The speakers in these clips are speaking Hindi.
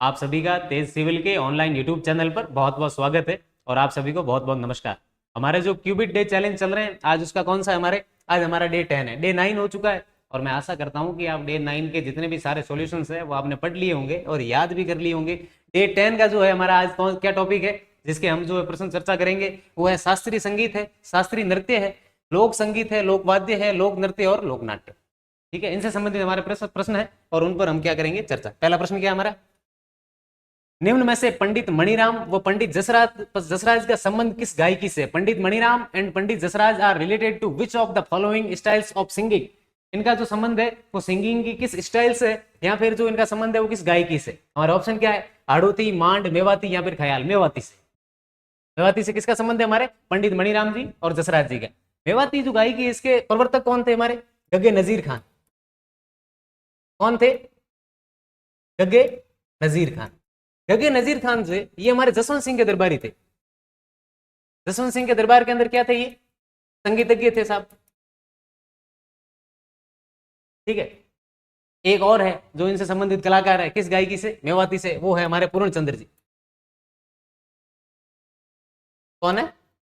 आप सभी का तेज सिविल के ऑनलाइन यूट्यूब चैनल पर बहुत बहुत स्वागत है और आप सभी को बहुत बहुत नमस्कार। हमारे जो क्यूबिट डे चैलेंज चल रहे हैं, आज उसका कौन सा है आज हमारा डे 10 है। डे 9 हो चुका है और मैं आशा करता हूं कि आप डे 9 के जितने भी सारे सॉल्यूशंस हैं वो आपने पढ़ लिए होंगे और याद भी कर लिए होंगे। डे 10 का जो है हमारा आज कौन क्या टॉपिक है जिसके हम जो है प्रश्न चर्चा करेंगे वो है शास्त्रीय संगीत है, शास्त्रीय नृत्य है, लोक संगीत है, लोक वाद्य है, लोक नृत्य और लोक नाट्य। ठीक है, इनसे संबंधित हमारे प्रश्न प्रश्न है और उन पर हम क्या करेंगे चर्चा। पहला प्रश्न क्या है हमारा, निम्न में से पंडित मणिराम व पंडित जसराज जसराज का संबंध किस गायकी से? Pandit Maniram and Pandit Jasraj are related to which of the following styles of singing? इनका जो संबंध है वो सिंगिंग की किस स्टाइल से या फिर जो इनका संबंध है वो किस गायकी से? हमारा ऑप्शन क्या है, हाड़ोती, मांड, मेवाती या फिर ख्याल। मेवाती से। मेवाती से किसका संबंध है हमारे? पंडित मणिराम जी और जसराज जी का। मेवाती जो गायकी है इसके प्रवर्तक कौन थे हमारे? गगे नजीर खान। कौन थे? गगे नजीर खान। गगे नजीर खान से ये हमारे जसवंत सिंह के दरबारी थे। जसवंत सिंह के दरबार के अंदर क्या थे? ये संगीतज्ञ थे साहब। ठीक है, एक और है जो इनसे संबंधित कलाकार है किस गायकी से, मेवाती से, वो है हमारे पूर्ण चंद्र जी। कौन है?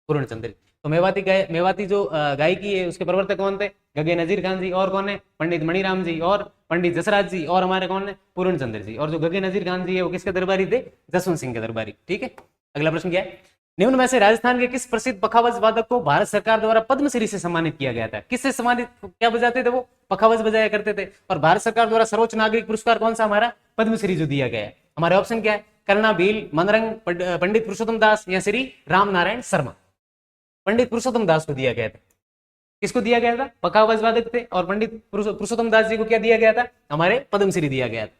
पूर्ण चंद्र जी। तो मेवाती जो गायकी है उसके प्रवर्तक कौन थे? गगे नजीर खान जी। और कौन है? पंडित मणिराम जी और पंडित जसराज जी और हमारे कौन है? पूर्ण चंद्र जी। और जो गगे नजीर खान जी है वो किसके दरबारी थे? जसवंत सिंह के दरबारी। ठीक है, अगला प्रश्न क्या है, निम्न में से राजस्थान के किस प्रसिद्ध पखावज वादक को भारत सरकार द्वारा पद्मश्री से सम्मानित किया गया था? किससे सम्मानित, क्या बजाते थे वो? पखावज बजाया करते थे। और भारत सरकार द्वारा सर्वोच्च नागरिक पुरस्कार कौन सा हमारा? पद्मश्री जो दिया गया है। हमारे ऑप्शन क्या है, करुणा भील, मनरंग, पंडित पुरुषोत्तम दास या श्री राम नारायण शर्मा। पंडित पुरुषोत्तम दास को दिया गया था। किसको दिया गया था? पखावज वादक थे और पंडित पुरुषोत्तम दास जी को क्या दिया गया था? हमारे पद्मश्री दिया गया था।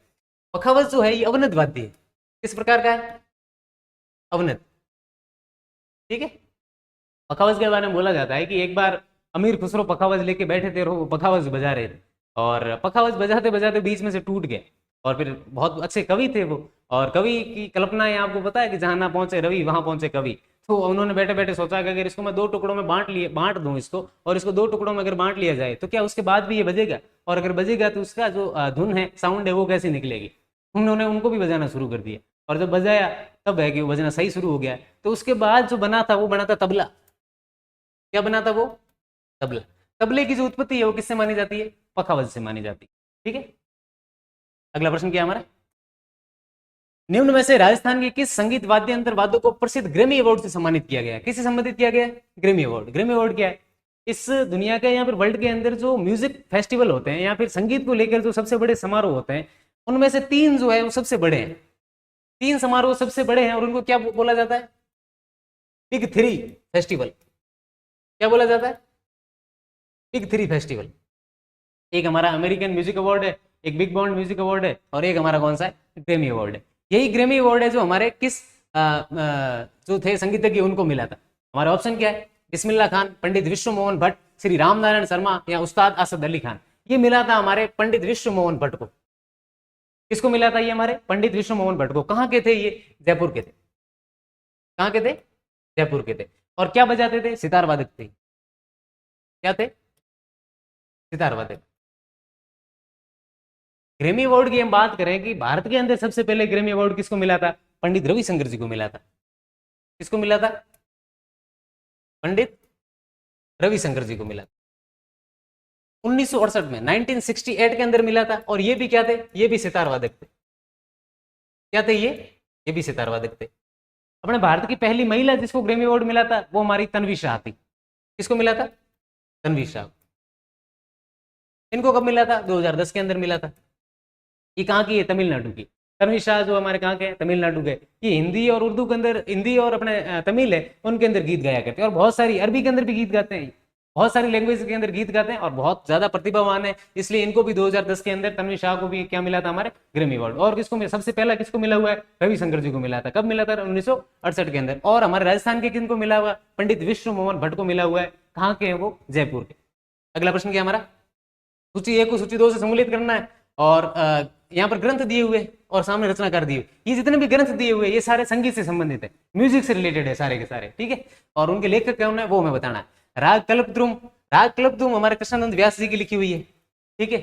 पखावज जो है ये अवनत वाद्य है। किस प्रकार का है? अवनत। ठीक है, पखावज के बारे में बोला जाता है कि एक बार अमीर खुसरो पखावज लेके बैठे थे और वो पखावज बजा रहे थे और पखावज बजाते बजाते बीच में से टूट गए। और फिर बहुत अच्छे कवि थे वो, और कवि की कल्पनाएं आपको पता है कि जहां ना पहुंचे रवि वहां पहुंचे कवि। तो उन्होंने बैठे बैठे सोचा कि अगर इसको मैं दो टुकड़ों में बांट दूं इसको, और इसको दो टुकड़ों में अगर बांट लिया जाए तो क्या उसके बाद भी ये बजेगा? और अगर बजेगा तो उसका जो धुन है, साउंड है, वो कैसी निकलेगी? उन्होंने उनको भी बजाना शुरू कर दिया और जब बजाया तब है कि वो बजना सही शुरू हो गया। तो उसके बाद जो बना था वो बना था तबला। क्या बना था वो? तबला। तबले की जो उत्पत्ति है वो किससे मानी जाती है? पखावज से मानी जाती है। ठीक है, अगला प्रश्न क्या हमारा, निम्न में से राजस्थान के किस संगीत वाद्य यंत्र वादक को प्रसिद्ध ग्रेमी अवार्ड से सम्मानित किया गया? किससे संबंधित किया गया? Grammy award. ग्रेमी अवार्ड क्या है? इस दुनिया के या फिर वर्ल्ड के अंदर जो म्यूजिक फेस्टिवल होते हैं या फिर संगीत को लेकर जो सबसे बड़े समारोह होते हैं उनमें से तीन जो है वो सबसे बड़े हैं। तीन समारोह सबसे बड़े हैं और उनको क्या बोला जाता है? Big three festival. क्या बोला जाता है? Big three festival. एक हमारा अमेरिकन म्यूजिक अवार्ड है, एक बिग बॉन्ड म्यूजिक अवार्ड है और एक हमारा कौन सा है? ग्रेमी अवार्ड है। यही ग्रेमी अवार्ड है जो हमारे किस जो थे संगीतज्ञ उनको मिला था। हमारा ऑप्शन क्या है, बिस्मिल्लाह खान, पंडित विश्व मोहन भट्ट, श्री राम नारायण शर्मा या उस्ताद असद अली खान। ये मिला था हमारे पंडित विश्व मोहन भट्ट को। किसको मिला था ये? हमारे पंडित विश्व मोहन भट्ट को। कहाँ के थे ये? जयपुर के थे। कहाँ के थे? जयपुर के थे। और क्या बजाते थे? सितार वादक थे। क्या थे? सितार वादक। ग्रेमी अवार्ड की हम बात करें कि भारत के अंदर सबसे पहले ग्रेमी अवार्ड किसको मिला था? पंडित रविशंकर जी को मिला था। किसको मिला था? पंडित रविशंकर जी को मिला था 1968 में, 1968 के अंदर मिला था। और ये भी क्या थे? ये भी सितार वादक थे। क्या थे ये भी सितार वादक थे। अपने भारत की पहली महिला जिसको ग्रेमी अवार्ड मिला था वो हमारी तन्वी शाह थी। किसको मिला था? तन्वी शाह। इनको कब मिला था? 2010 के अंदर मिला था। ये कहाँ की है? तमिलनाडु की। तन्वी शाह जो हमारे कहाँ के हैं? तमिलनाडु के। ये हिंदी और उर्दू के अंदर, हिंदी और अपने तमिल है उनके अंदर गीत गाया करते हैं, और बहुत सारी अरबी के अंदर भी गीत गाते हैं। बहुत सारी लैंग्वेज के अंदर गीत गाते हैं और बहुत ज्यादा प्रतिभावान है। इसलिए इनको भी 2010 के अंदर, तन्वी शाह को भी क्या मिला था? हमारे ग्रेमी अवार्ड। और किसको मिला? सबसे पहला किसको मिला हुआ है? रविशंकर जी को मिला था। कब मिला था? 1968 के अंदर। और हमारे राजस्थान के किनको मिला हुआ? पंडित विश्व मोहन भट्ट को मिला हुआ है। कहाँ के हैं वो? जयपुर के। अगला प्रश्न क्या हमारा, सूची एक को सूची दो से सम्मिलित करना है। और यहाँ पर ग्रंथ दिए हुए और सामने रचनाकार दिए हुए। ये जितने भी ग्रंथ दिए हुए ये सारे संगीत से संबंधित है, म्यूजिक से रिलेटेड है सारे के सारे। ठीक है, और उनके लेखक कौन है वो हमें बताना है। राग कल्पद्रुम। राग कल्पद्रुम हमारे कृष्णानंद व्यास जी की लिखी हुई है। ठीक है,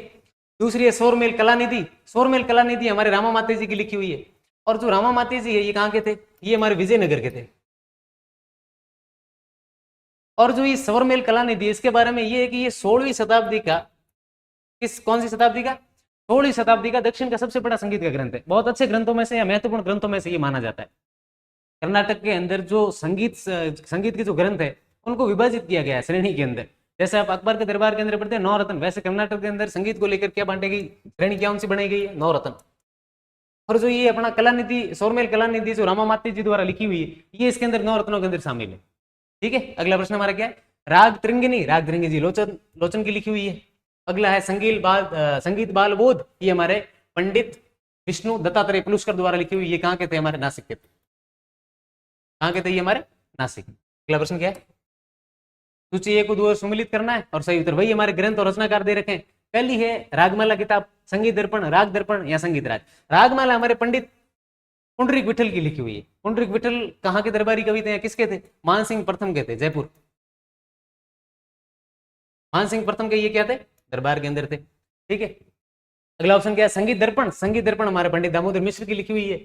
दूसरी है स्वरमेल कलानिधि। स्वरमेल कलानिधि हमारे रामा माते जी की लिखी हुई है। और जो रामा माती जी है ये कहाँ के थे, ये हमारे विजयनगर के थे। और जो ये स्वरमेल कला निधि इसके बारे में ये है कि ये 16वीं शताब्दी का, कौन सी शताब्दी का, 16वीं शताब्दी का दक्षिण का सबसे बड़ा संगीत का ग्रंथ है। बहुत अच्छे ग्रंथों में से या महत्वपूर्ण ग्रंथों में से ये माना जाता है। कर्नाटक के अंदर जो संगीत के जो ग्रंथ है उनको विभाजित किया गया है श्रेणी के अंदर। जैसे आप अकबर के दरबार के अंदर पढ़ते हैं 9 रत्न, वैसे कर्नाटक के अंदर संगीत को लेकर क्या बांटी गई श्रेणी, क्या उनसे बनाई गई है 9 रत्न। और जो ये अपना कलानिधि, स्वरमेल कलानिधि जो रामा माती जी द्वारा लिखी हुई है, ये इसके अंदर 9 रत्नों के अंदर शामिल है। ठीक है, अगला प्रश्न हमारा क्या है, राग त्रिंगिनी, राग त्रिंगिनी जी लोचन की लिखी हुई है। अगला है संगीत बाल बोध, ये हमारे पंडित विष्णु दत्तात्रेय पुलुस्कर द्वारा लिखी हुई, ये कहाँ के थे, हमारे नासिक के थे। कहाँ के थे ये, हमारे नासिक। अगला प्रश्न क्या है, सूची ए को दो सम्मिलित करना है और सही उत्तर वही हमारे ग्रंथ और रचनाकार दे रखे हैं। पहली है रागमाला किताब, संगीत दर्पण, राग दर्पण या संगीत राज। रागमाला हमारे पंडित पुंडरीक विठल की लिखी हुई है। पुंडरीक विठल कहाँ के दरबारी कवि थे, किसके थे, मान सिंह प्रथम के थे, जयपुर। मान सिंह प्रथम के ये क्या थे, दरबार के अंदर थे। ठीक है, अगला ऑप्शन क्या है, संगीत दर्पण, संगीत दर्पण हमारे पंडित दामोदर मिश्र की लिखी हुई है।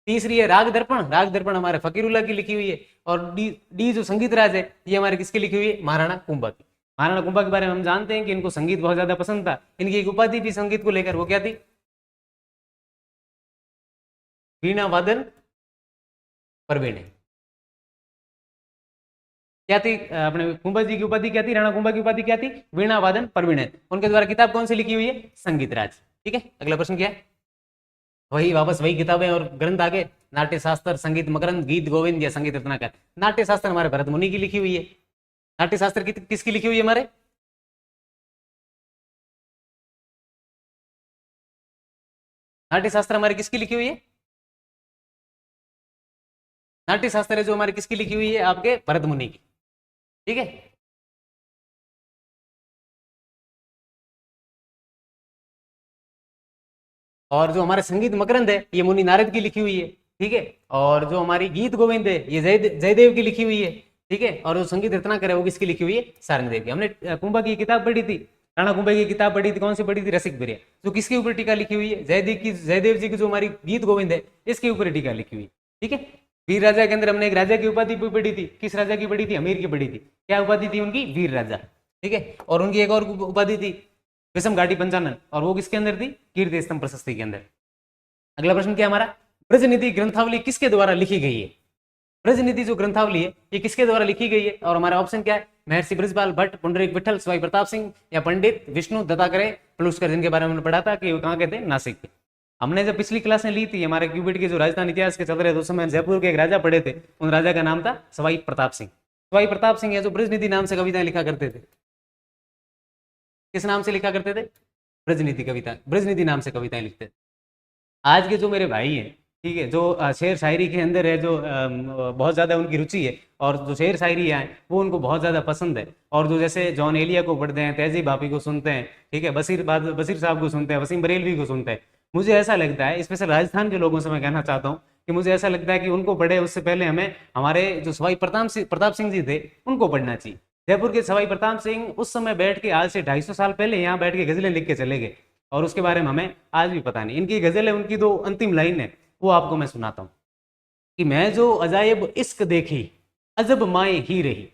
तीसरी है राग दर्पण, राग दर्पण हमारे फकीरुल्लाह की लिखी हुई है। और डी जो संगीत राज है ये हमारे किसकी लिखी हुई है, महाराणा कुंभा की। महाराणा कुंभा के बारे में हम जानते हैं कि इनको संगीत बहुत ज्यादा पसंद था। इनकी एक उपाधि भी संगीत को लेकर, वो क्या थी, वीणा वादन परवीण। क्या थी अपने कुंभा जी की उपाधि, क्या थी, राणा कुंभा की उपाधि क्या थी, वीणा वादन परवीण। उनके द्वारा किताब कौन सी लिखी हुई है, संगीत राज। ठीक है, अगला प्रश्न क्या है, वही वापस वही किताबें और ग्रंथ आगे, नाट्य शास्त्र, संगीत मकरंद, गीत गोविंद या संगीत रत्नाकर। नाट्य शास्त्र हमारे भरत मुनि की लिखी हुई है। नाट्य शास्त्र किसकी लिखी हुई है, हमारे नाट्य शास्त्र हमारी किसकी लिखी हुई है, नाट्य शास्त्र है जो हमारी किसकी लिखी हुई है, आपके भरत मुनि की। ठीक है, और जो हमारे संगीत मकरंद है ये मुनि नारद की लिखी हुई है। ठीक है, और जो हमारी गीत गोविंद है ये जयदेव की लिखी हुई है। ठीक है, और जो संगीत रत्नाकर है वो किसकी लिखी हुई है, सारंगदेव की। हमने कुंभा की किताब पढ़ी थी, राणा कुंभा की किताब पढ़ी थी, कौन सी पढ़ी थी, रसिक बिरिया, जो किसके ऊपर टीका लिखी हुई है, जयदेव जी की जो हमारी गीत गोविंद है इसके ऊपर टीका लिखी हुई है। ठीक है, वीर राजा के अंदर हमने एक राजा की उपाधि पढ़ी थी, किस राजा की पढ़ी थी, अमीर की पढ़ी थी। क्या उपाधि थी उनकी, वीर राजा। ठीक है, और उनकी एक और उपाधि थी विषम घाटी पंचानन, और वो किसके अंदर थी, कीर्ति स्तंभ प्रशस्ति के अंदर। अगला प्रश्न क्या हमारा, ब्रजनिधि ग्रंथावली किसके द्वारा लिखी गई है। ब्रजनिधि जो ग्रंथावली है ये किसके द्वारा लिखी गई है, और हमारा ऑप्शन क्या है, महर्षि ब्रजपाल भट्ट, पुंडरीक विठल, सवाई प्रताप सिंह या पंडित विष्णु दत्तात्रेय पुलुस्कर, जिनके बारे में हमने पढ़ा था कि वो कहाँ के थे, नासिक के। हमने जब पिछली क्लास में ली थी हमारे क्यूबिट के जो राजस्थान इतिहास के चल रहे थे उस समय जयपुर के एक राजा पढ़े थे, उन राजा का नाम था सवाई प्रताप सिंह। सवाई प्रताप सिंह है जो ब्रजनिधि नाम से कविताएं लिखा करते थे। किस नाम से लिखा करते थे, ब्रजनिधि कविता, ब्रजनिधि नाम से कविताएं लिखते थे। आज के जो मेरे भाई हैं, ठीक है, जो शेर शायरी के अंदर है, जो बहुत ज़्यादा उनकी रुचि है और जो शेर शायरी है वो उनको बहुत ज़्यादा पसंद है, और जो जैसे जॉन एलिया को पढ़ते हैं, तहजीब भापी को सुनते हैं, ठीक है, बशीर साहब को सुनते हैं, वसीम बरेलवी को सुनते हैं, मुझे ऐसा लगता है, स्पेशल राजस्थान के लोगों से मैं कहना चाहता हूँ कि मुझे ऐसा लगता है कि उनको पढ़े उससे पहले हमें हमारे जो सवाई प्रताप सिंह जी थे उनको पढ़ना चाहिए। जयपुर के सवाई प्रताप सिंह उस समय बैठ के, आज से 250 साल पहले यहाँ बैठ के गजलें लिख के चले गए, और उसके बारे में हमें आज भी पता नहीं। इनकी गजल है, उनकी दो अंतिम लाइन है वो आपको मैं सुनाता हूँ कि मैं जो अजायब इश्क देखी अजब माए ही रही,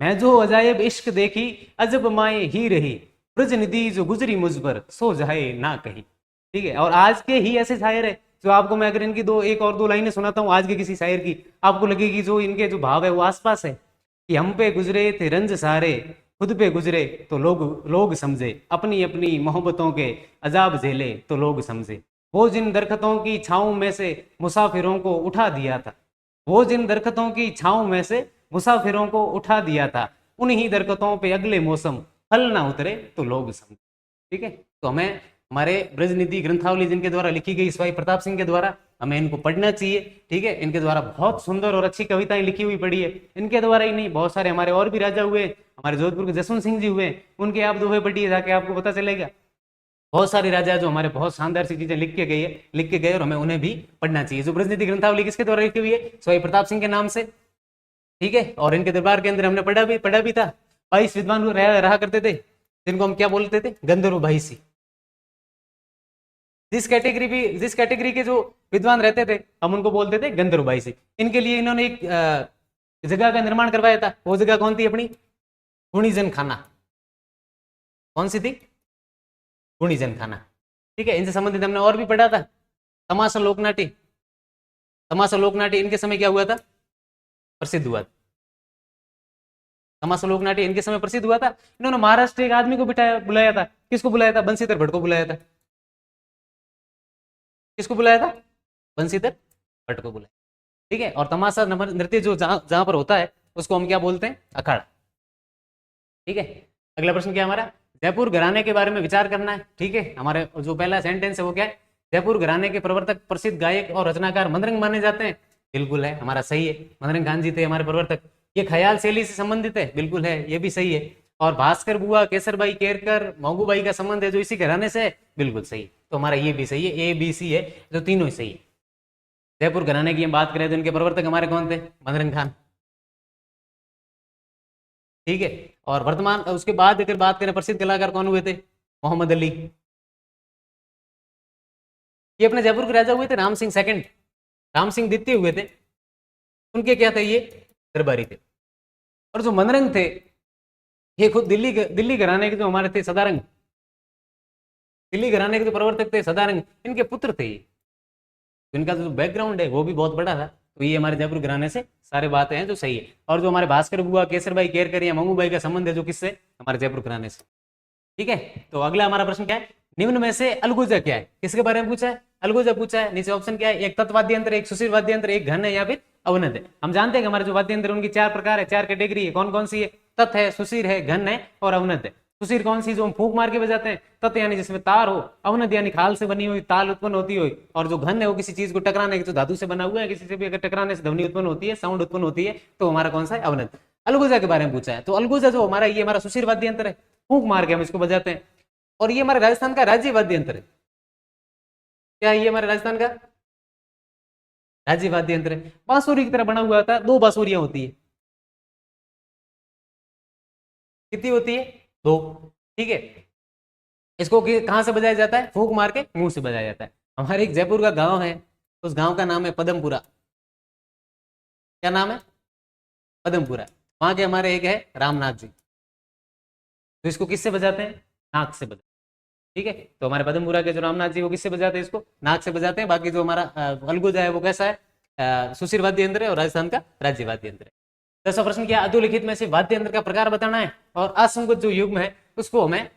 मैं जो अजायब इश्क देखी अजब माए ही रही, ब्रज निधि जो गुजरी मुझ पर सो जाए ना कहीं। ठीक है, और आज के ही ऐसे शायर है जो आपको मैं अगर इनकी एक और दो लाइनें सुनाता हूँ आज के किसी शायर की, आपको लगेगी जो इनके जो भाव है वो आसपास है कि हम पे गुजरे थे रंज सारे, खुद पे गुजरे तो लोग लोग समझे, अपनी अपनी मोहब्बतों के अजाब झेले तो लोग समझे, वो जिन दरख्तों की छाँव में से मुसाफिरों को उठा दिया था, वो जिन दरख्तों की छाँव में से मुसाफिरों को उठा दिया था, उन्हीं दरख्तों पे अगले मौसम फल ना उतरे तो लोग समझे। ठीक है, तो हमें हमारे ब्रजनिधि ग्रंथावली जिनके द्वारा लिखी गई सवाई प्रताप सिंह के द्वारा, हमें इनको पढ़ना चाहिए। ठीक है, इनके द्वारा बहुत सुंदर और अच्छी कविताएं लिखी हुई पड़ी है। इनके द्वारा ही नहीं, बहुत सारे हमारे और भी राजा हुए, हमारे जोधपुर के जसवंत सिंह जी हुए, उनके आप दोहे पढ़िए जाके, आपको पता चलेगा बहुत सारे राजा जो हमारे बहुत शानदार सी चीजें लिख के गए और हमें उन्हें भी पढ़ना चाहिए। जो ब्रजनीति ग्रंथावली किसके द्वारा लिखी हुई है, सवाई प्रताप सिंह के नाम से। ठीक है, और इनके दरबार के अंदर हमने पढ़ा भी था, 22 विद्वान रहा करते थे जिनको हम क्या बोलते थे, गंधर्व भाई सी। जिस कैटेगरी के जो विद्वान रहते थे हम उनको बोलते थे गंधर्वबाई से। इनके लिए इन्होंने एक जगह का निर्माण करवाया था। वो जगह कौन थी अपनी? गुणीजन खाना। कौन सी थी? गुणीजन खाना। ठीक है, इनसे संबंधित हमने और भी पढ़ा था तमाशा लोकनाट्य। तमाशा लोकनाट्य इनके समय क्या हुआ था? प्रसिद्ध हुआ था। तमाशा लोकनाट्य इनके समय प्रसिद्ध हुआ था। इन्होंने महाराष्ट्र एक आदमी को बुलाया था। किसको बुलाया था? बंशीधर भट्ट को बुलाया था। किसको बुलाया था? बंशीधर भट्ट को बुलाया। ठीक है, और तमाशा नृत्य जो जहां पर होता है उसको हम क्या बोलते हैं? अखाड़ा। ठीक है, अगला प्रश्न क्या हमारा? जयपुर घराने के बारे में विचार करना है। ठीक है, हमारे जो पहला सेंटेंस है वो क्या है? जयपुर घराने के प्रवर्तक प्रसिद्ध गायक और रचनाकार मदरंग माने जाते हैं। बिल्कुल है, हमारा सही है। मदरंग खान जी थे हमारे प्रवर्तक। ये ख्याल शैली से संबंधित है। बिल्कुल है, ये भी सही है। और भास्कर बुआ, केसरबाई केरकर, मोंगूबाई का संबंध है जो इसी घराने से है। बिल्कुल सही। तो हमारा ये भी सही है, ए बी सी है जो तीनों ही सही है। जयपुर घराने की हम बात करें तो इनके प्रवर्तक हमारे कौन थे? मदरंग खान। ठीक है, और वर्तमान उसके बाद अगर बात करें प्रसिद्ध कलाकार कौन हुए थे? मोहम्मद अली। ये अपने जयपुर के राजा हुए थे राम सिंह सेकंड। राम सिंह द्वितीय हुए थे। उनके क्या थे? ये दरबारी थे। और जो मनरंग थे ये खुद दिल्ली घराने के जो हमारे थे सदारंग। दिल्ली घराने के जो प्रवर्तक थे सदारंग, इनके पुत्र थे। तो इनका जो बैकग्राउंड है वो भी बहुत बड़ा था। तो ये हमारे जयपुर घराने से सारे बातें हैं जो सही है। और जो हमारे भास्कर बुआ, केसरबाई केरकर या मंगूबाई का संबंध है जो किससे? हमारे जयपुर घराने से। ठीक है, तो अगला हमारा प्रश्न क्या है? निम्न में से अलगुजा क्या है? किसके बारे में पूछा है? अलगुजा पूछा है। नीचे ऑप्शन क्या है? एक तत्वाद्य यंत्र, एक सुशील वाद्य यंत्र, एक घन है या फिर अवनद है। हम जानते हैं कि हमारे जो वाद्य यंत्र उनकी चार प्रकार है, चार कैटेगरी है। कौन कौन सी है? तत् है, सुशील है, घन है और अवनद है। सुशील कौन सी? जो हम फूंक मार के बजाते हैं। तत् यानी जिसमें तार हो। अवनद यानी खाल से बनी हुई ताल उत्पन्न होती हो। और जो घन है वो किसी चीज को टकराने के, जो धातु से बना हुआ है, किसी से भी अगर टकराने से ध्वनि उत्पन्न होती है, साउंड उत्पन्न होती है, तो हमारा कौन सा है? अवनद। अलगुजा के बारे में पूछा है। तो अलगुजा जो हमारा ये हमारा सुशील वाद्य यंत्र है, फूंक मार के हम इसको बजाते हैं। और ये हमारे राजस्थान का राज्य वाद्य यंत्र है। क्या ये हमारे राजस्थान का राज्य वाद्य यंत्र है? बांसुरी की तरह बना हुआ था। दो बांसुरियां होती है। कितनी होती है? दो। ठीक है, इसको कहां से बजाया जाता है? फूंक मार के मुंह से बजाया जाता है। हमारे एक जयपुर का गांव है, उस गांव का नाम है पदमपुरा। क्या नाम है? पदमपुरा। वहां के हमारे एक है रामनाथ जी। तो इसको किससे बजाते हैं? नाक से बजाते हैं। ठीक है, तो हमारे पदमपुरा के जो रामनाथ जी वो किससे बजाते हैं? इसको नाक से बजाते हैं। बाकी जो हमारा अलगुजा है वो कैसा है? सुशील वाद्य यंत्र है और राजस्थान का राज्य वाद्य यंत्र है। 10वां प्रश्न क्या? अधोलिखित में से वाद्य यंत्र का प्रकार बताना है और असंगत जो युग्म है उसको हमें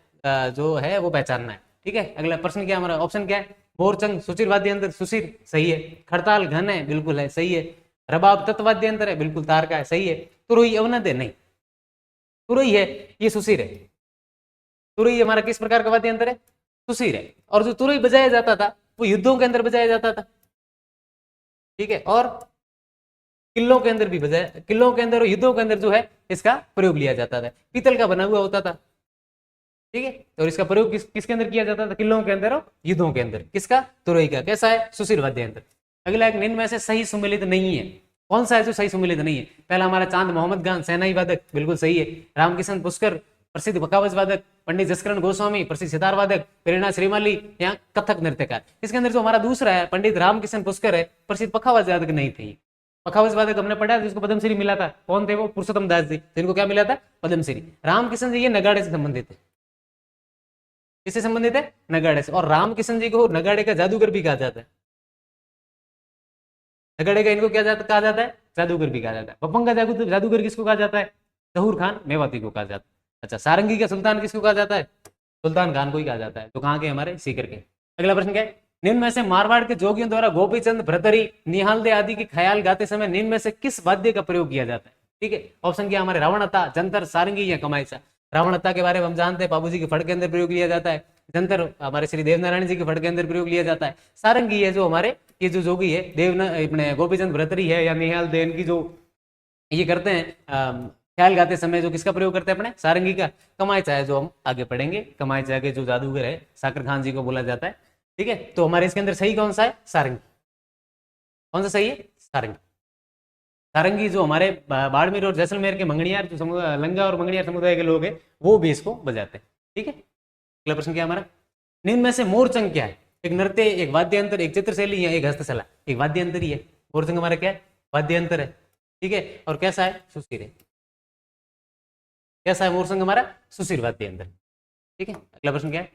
जो है वो पहचानना है। ठीक है, अगला प्रश्न क्या हमारा? ऑप्शन क्या है? मोरचंग सुशील वाद्य यंत्र, सुशील सही है। खड़ताल घन है, बिल्कुल है, सही है। रबाब तत्वाद्य यंत्र है, बिल्कुल तार का है, सही है। तुरई अवनद है, नहीं। तुरई है, ये सुशील है। तुरई हमारा किस प्रकार का वाद्य यंत्र है? सुशील है। और जो तुरई बजाया जाता था वो युद्धों के अंदर बजाया जाता था। ठीक है, और किलों के अंदर भी बजाया, किलों के अंदर और युद्धों के अंदर जो है इसका प्रयोग लिया जाता था। पीतल का बना हुआ होता था। ठीक है, तो इसका प्रयोग किसके अंदर किया जाता था? किलों के अंदर और युद्धों के अंदर। किसका? तुरई का। कैसा है? सुशील वाद्य यंत्र। अगला एक निम्न में से सही सुमेलित नहीं है। कौन सा है जो सही सुमेलित नहीं है? पहला हमारा चांद मोहम्मद खान सेनाई वादक, बिल्कुल सही है। रामकिशन पुष्कर प्रसिद्ध बकावज वादक। पंडित जसकरण गोस्वामी प्रसिद्ध सितार वादक। प्रेरणा श्रीमाली यहाँ कथक नृत्यकार। इसके अंदर जो हमारा दूसरा है पंडित रामकिशन पुष्कर है, प्रसिद्ध पखावज वादक नहीं थे। पखावज वादक हमने पढ़ा जिसको पद्मश्री मिला था। कौन थे वो? पुरुषोत्तम दास जी, जिनको क्या मिला था? पद्मश्री। रामकिशन जी ये नगाड़े से संबंधित है। किससे संबंधित है? नगाड़े से। और रामकिशन जी को नगाड़े का जादूगर भी कहा जाता है। नगाड़े का इनको क्या कहा जाता है? जादूगर भी कहा जाता है। बपंगा जादूगर किसको कहा जाता है? जहूर खान मेवाती को कहा जाता है। अच्छा, सारंगी का सुल्तान किसको कहा जाता है? सुल्तान खान को ही कहा जाता है। तो कहाँ के? हमारे सीकर के। अगला प्रश्न क्या है? निम्न में से मारवाड़ के जोगियों द्वारा गोपीचंद, भ्रतरी, निहाल दे आदि के ख्याल गाते समय निम्न में से किस वाद्य का प्रयोग किया जाता है? ठीक है, ऑप्शन क्या हमारे? रावणता, जंतर, सारंगी या कमाईचा। रावणता के बारे में हम जानते हैं, बाबूजी के फड़ के अंदर प्रयोग लिया जाता है। जंतर हमारे श्री देवनारायण जी के फड़ के अंदर प्रयोग लिया जाता है। सारंगी है जो हमारे ये जो जोगी है अपने गोपीचंद भ्रतरी है या निहाल दे, इनकी जो ये करते हैं ख्याल गाते समय जो किसका प्रयोग करते हैं? अपने सारंगी का। कमाई चाहे जो हम आगे पढ़ेंगे, कमाई चाहे के जो जादूगर है साकर खान जी को बोला जाता है। ठीक है, तो हमारे इसके अंदर सही कौन सा है? सारंगी। कौन सा सही है? सारंगी। सारंगी जो हमारे बाड़मेर और जैसलमेर के मंगनियार जो लंगा और मंगनियार समुदाय के लोग हैं वो भी इसको बजाते हैं। ठीक है, अगला प्रश्न क्या हमारा? निम्न में से मोरचंग क्या है? एक नृत्य, एक वाद्य यंत्र, एक चित्रशैली या एक हस्तकला, एक वाद्य यंत्र ही है। मोर संग हमारा क्या है? वाद्य यंत्र है, ठीक है। और कैसा है? सुशीर है। कैसा है मोर संग हमारा? सुशीर वाद्य यंत्र, ठीक है। अगला प्रश्न क्या है?